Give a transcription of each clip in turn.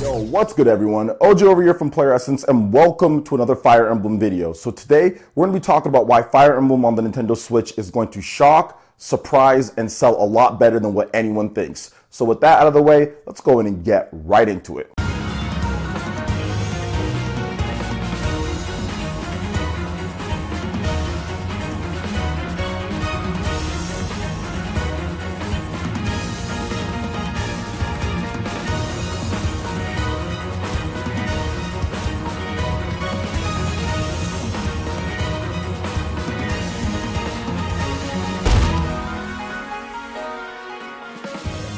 Yo, what's good everyone? OJ over here from Player Essence and welcome to another Fire Emblem video. So today we're going to be talking about why Fire Emblem on the Nintendo Switch is going to shock, surprise, and sell a lot better than what anyone thinks. So with that out of the way, let's go in and get right into it.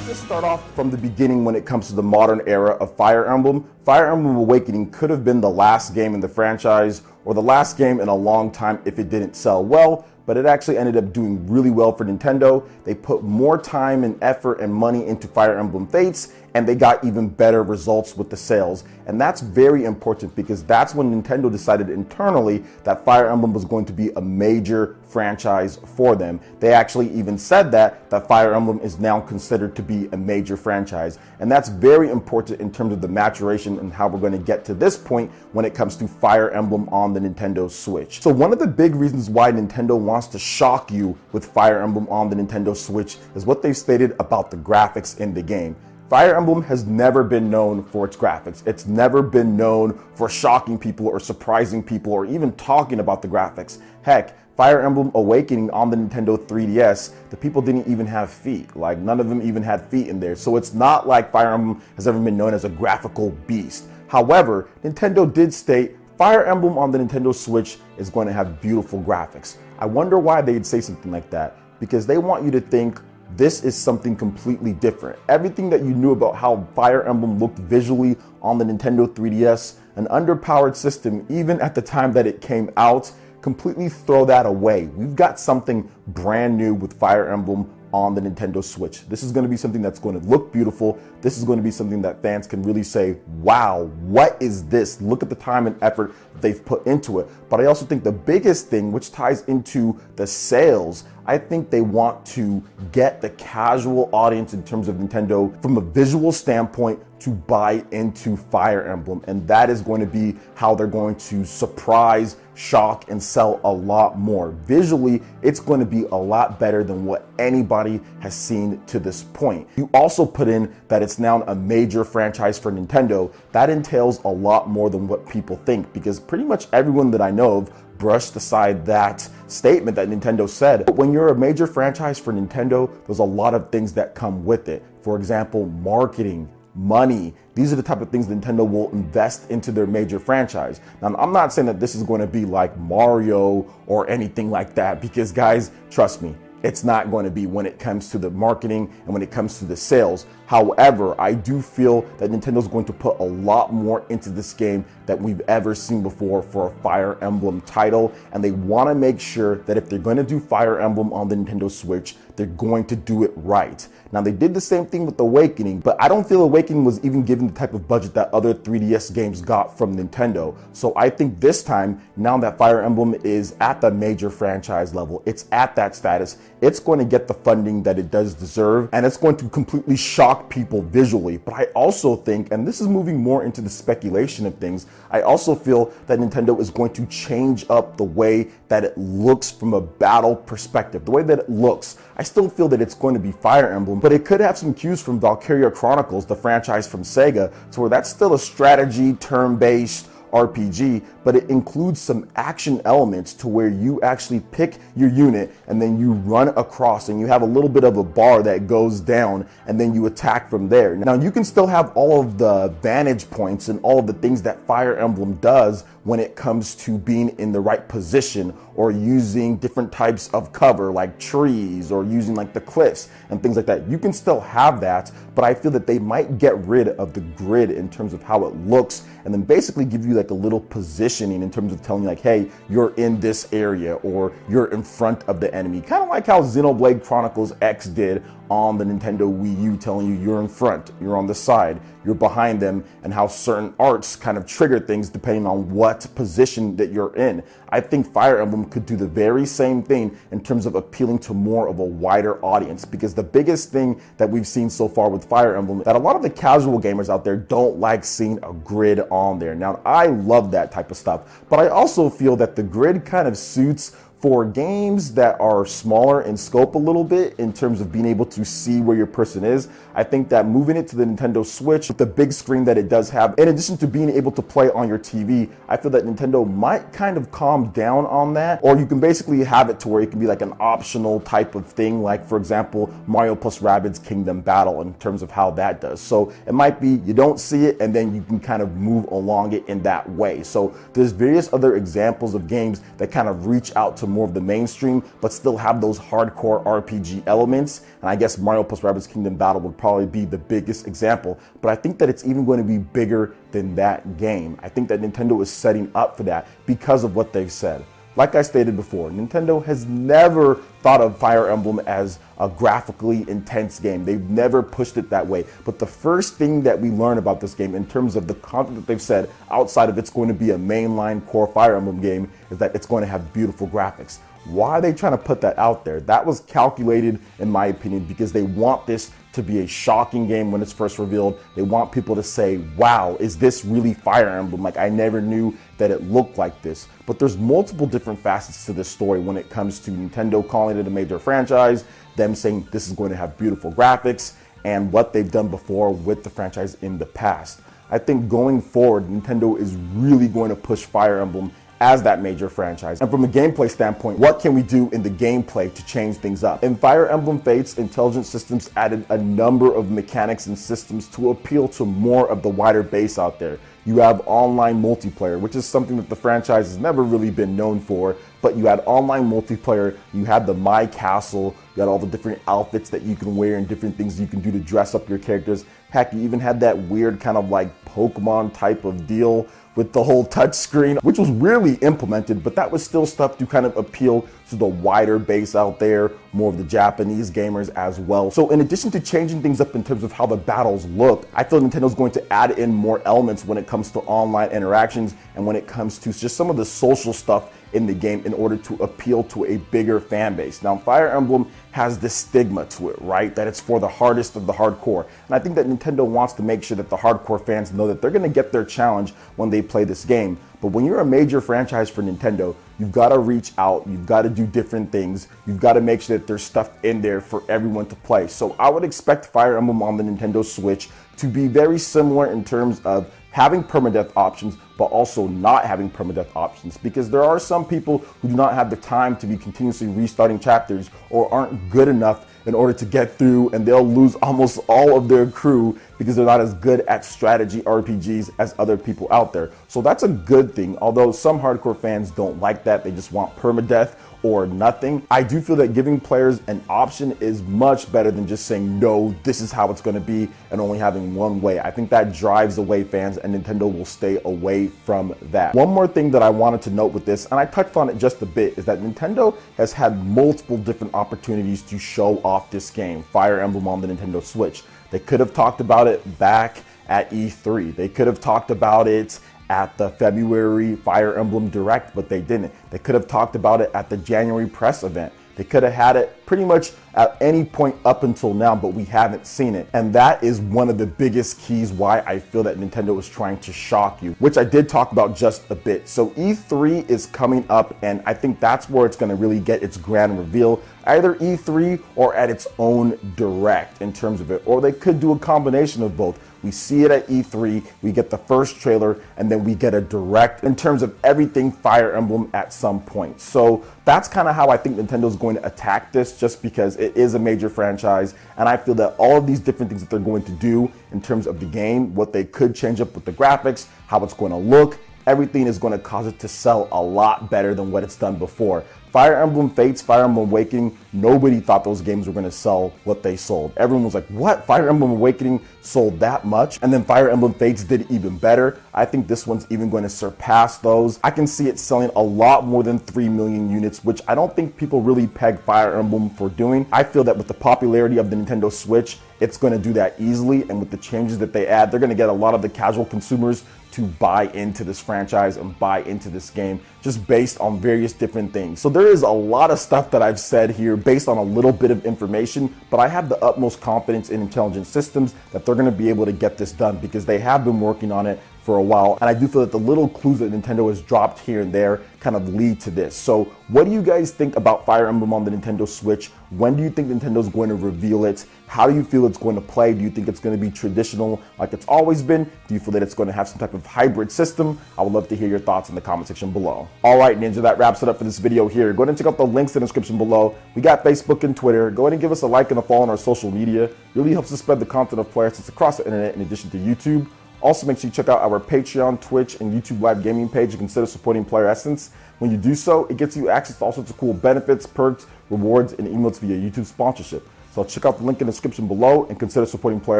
Let's start off from the beginning when it comes to the modern era of Fire Emblem. Fire Emblem Awakening could have been the last game in the franchise or the last game in a long time if it didn't sell well, but it actually ended up doing really well for Nintendo. They put more time and effort and money into Fire Emblem Fates, and they got even better results with the sales. And that's very important because that's when Nintendo decided internally that Fire Emblem was going to be a major franchise for them. They actually even said that Fire Emblem is now considered to be a major franchise. And that's very important in terms of the maturation and how we're going to get to this point when it comes to Fire Emblem on the Nintendo Switch. So one of the big reasons why Nintendo wants to shock you with Fire Emblem on the Nintendo Switch is what they've stated about the graphics in the game. Fire Emblem has never been known for its graphics. It's never been known for shocking people or surprising people or even talking about the graphics. Heck, Fire Emblem Awakening on the Nintendo 3DS, the people didn't even have feet. Like, none of them even had feet in there. So it's not like Fire Emblem has ever been known as a graphical beast. However, Nintendo did state Fire Emblem on the Nintendo Switch is going to have beautiful graphics. I wonder why they'd say something like that. Because they want you to think this is something completely different. Everything that you knew about how Fire Emblem looked visually on the Nintendo 3DS, an underpowered system even at the time that it came out, completely throw that away. We've got something brand new with Fire Emblem on the Nintendo Switch. This is going to be something that's going to look beautiful. This is going to be something that fans can really say, wow, what is this? Look at the time and effort they've put into it. But I also think the biggest thing, which ties into the sales, I think they want to get the casual audience in terms of Nintendo from a visual standpoint to buy into Fire Emblem. And that is going to be how they're going to surprise, shock, and sell a lot more. Visually, it's going to be a lot better than what anybody has seen to this point. You also put in that it's now a major franchise for Nintendo. That entails a lot more than what people think, because pretty much everyone that I know of brushed aside that statement that Nintendo said. But when you're a major franchise for Nintendo, there's a lot of things that come with it. For example, marketing, money. These are the type of things Nintendo will invest into their major franchise. Now, I'm not saying that this is going to be like Mario or anything like that, because guys, trust me, it's not going to be when it comes to the marketing and when it comes to the sales. However, I do feel that Nintendo's going to put a lot more into this game that we've ever seen before for a Fire Emblem title. And they want to make sure that if they're going to do Fire Emblem on the Nintendo Switch, they're going to do it right. Now, they did the same thing with Awakening, but I don't feel Awakening was even given the type of budget that other 3DS games got from Nintendo. So I think this time, now that Fire Emblem is at the major franchise level, it's at that status, it's going to get the funding that it does deserve, and it's going to completely shock people visually. But I also think, and this is moving more into the speculation of things, I also feel that Nintendo is going to change up the way that it looks from a battle perspective, the way that it looks. I still feel that it's going to be Fire Emblem, but it could have some cues from Valkyria Chronicles, the franchise from Sega, to where that's still a strategy, turn-based RPG, but it includes some action elements to where you actually pick your unit and then you run across and you have a little bit of a bar that goes down and then you attack from there. Now, you can still have all of the vantage points and all of the things that Fire Emblem does when it comes to being in the right position or using different types of cover like trees or using like the cliffs and things like that. You can still have that, but I feel that they might get rid of the grid in terms of how it looks and then basically give you like a little positioning in terms of telling you like, hey, you're in this area or you're in front of the enemy. Kind of like how Xenoblade Chronicles X did on the Nintendo Wii U, telling you you're in front, you're on the side, you're behind them, and how certain arts kind of trigger things depending on what position that you're in. I think Fire Emblem could do the very same thing in terms of appealing to more of a wider audience, because the biggest thing that we've seen so far with Fire Emblem, that a lot of the casual gamers out there don't like seeing a grid on there. Now, I love that type of stuff, but I also feel that the grid kind of suits for games that are smaller in scope a little bit in terms of being able to see where your person is. I think that moving it to the Nintendo Switch with the big screen that it does have, in addition to being able to play on your TV, I feel that Nintendo might kind of calm down on that. Or you can basically have it to where it can be like an optional type of thing, like for example, Mario plus Rabbids Kingdom Battle, in terms of how that does. So it might be you don't see it and then you can kind of move along it in that way. So there's various other examples of games that kind of reach out to more of the mainstream but still have those hardcore RPG elements, and I guess Mario plus Rabbids Kingdom Battle would probably be the biggest example, but I think that it's even going to be bigger than that game. I think that Nintendo is setting up for that because of what they've said. Like I stated before, Nintendo has never thought of Fire Emblem as a graphically intense game. They've never pushed it that way. But the first thing that we learn about this game in terms of the content that they've said, outside of it's going to be a mainline core Fire Emblem game, is that it's going to have beautiful graphics. Why are they trying to put that out there? That was calculated, in my opinion, because they want this to be a shocking game when it's first revealed. They want people to say, wow, is this really Fire Emblem? Like, I never knew that it looked like this. But there's multiple different facets to this story when it comes to Nintendo calling it a major franchise, them saying this is going to have beautiful graphics, and what they've done before with the franchise in the past. I think going forward, Nintendo is really going to push Fire Emblem as that major franchise. And from a gameplay standpoint, what can we do in the gameplay to change things up? In Fire Emblem Fates, Intelligent Systems added a number of mechanics and systems to appeal to more of the wider base out there. You have online multiplayer, which is something that the franchise has never really been known for, but you had online multiplayer, you had the My Castle, you had all the different outfits that you can wear and different things you can do to dress up your characters. Heck, you even had that weird kind of like Pokemon type of deal with the whole touch screen, which was really implemented, but that was still stuff to kind of appeal to the wider base out there, more of the Japanese gamers as well. So in addition to changing things up in terms of how the battles look, I feel Nintendo's going to add in more elements when it comes to online interactions and when it comes to just some of the social stuff in the game in order to appeal to a bigger fan base. Now, Fire Emblem has this stigma to it, right? That it's for the hardest of the hardcore. And I think that Nintendo wants to make sure that the hardcore fans know that they're going to get their challenge when they play this game. But when you're a major franchise for Nintendo, you've got to reach out, you've got to do different things, you've got to make sure that there's stuff in there for everyone to play. So I would expect Fire Emblem on the Nintendo Switch to be very similar in terms of having permadeath options, but also not having permadeath options, because there are some people who do not have the time to be continuously restarting chapters or aren't good enough in order to get through, and they'll lose almost all of their crew because they're not as good at strategy RPGs as other people out there. So that's a good thing, although some hardcore fans don't like that. They just want permadeath or nothing. I do feel that giving players an option is much better than just saying, no, this is how it's going to be, and only having one way. I think that drives away fans, and Nintendo will stay away from that. One more thing that I wanted to note with this, and I touched on it just a bit, is that Nintendo has had multiple different opportunities to show off this game, Fire Emblem on the Nintendo Switch. They could have talked about it back at E3. They could have talked about it at the February Fire Emblem Direct, but they didn't. They could have talked about it at the January press event. They could have had it pretty much at any point up until now, but we haven't seen it. And that is one of the biggest keys why I feel that Nintendo is trying to shock you, which I did talk about just a bit. So E3 is coming up, and I think that's where it's going to really get its grand reveal, either E3 or at its own Direct in terms of it, or they could do a combination of both. We see it at E3, we get the first trailer, and then we get a Direct in terms of everything Fire Emblem at some point. So that's kind of how I think Nintendo's going to attack this, just because it is a major franchise, and I feel that all of these different things that they're going to do in terms of the game, what they could change up with the graphics, how it's going to look, everything is going to cause it to sell a lot better than what it's done before. Fire Emblem Fates, Fire Emblem Awakening, nobody thought those games were going to sell what they sold. Everyone was like, what? Fire Emblem Awakening sold that much? And then Fire Emblem Fates did even better. I think this one's even going to surpass those. I can see it selling a lot more than 3 million units, which I don't think people really peg Fire Emblem for doing. I feel that with the popularity of the Nintendo Switch, it's going to do that easily. And with the changes that they add, they're going to get a lot of the casual consumers to buy into this franchise and buy into this game just based on various different things. So there is a lot of stuff that I've said here based on a little bit of information, but I have the utmost confidence in Intelligent Systems that they're going to be able to get this done because they have been working on it for a while, and I do feel that the little clues that Nintendo has dropped here and there kind of lead to this. So what do you guys think about Fire Emblem on the Nintendo Switch? When do you think Nintendo's going to reveal it? How do you feel it's going to play? Do you think it's going to be traditional like it's always been? Do you feel that it's going to have some type of hybrid system? I would love to hear your thoughts in the comment section below. All right, Ninja, that wraps it up for this video here. Go ahead and check out the links in the description below. We got Facebook and Twitter. Go ahead and give us a like and a follow on our social media. It really helps us spread the content of Player Essence across the internet in addition to YouTube. Also, make sure you check out our Patreon, Twitch, and YouTube live gaming page and consider supporting Player Essence. When you do so, it gets you access to all sorts of cool benefits, perks, rewards, and emotes via YouTube sponsorship. So check out the link in the description below and consider supporting Player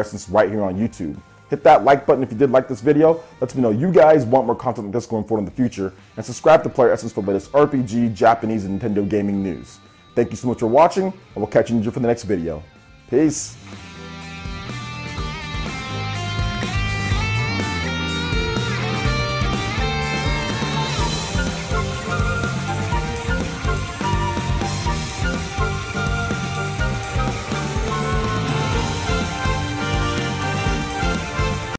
Essence right here on YouTube. Hit that like button if you did like this video. Let me know you guys want more content like this going forward in the future. And subscribe to Player Essence for the latest RPG, Japanese, and Nintendo gaming news. Thank you so much for watching, and we'll catch you for the next video. Peace.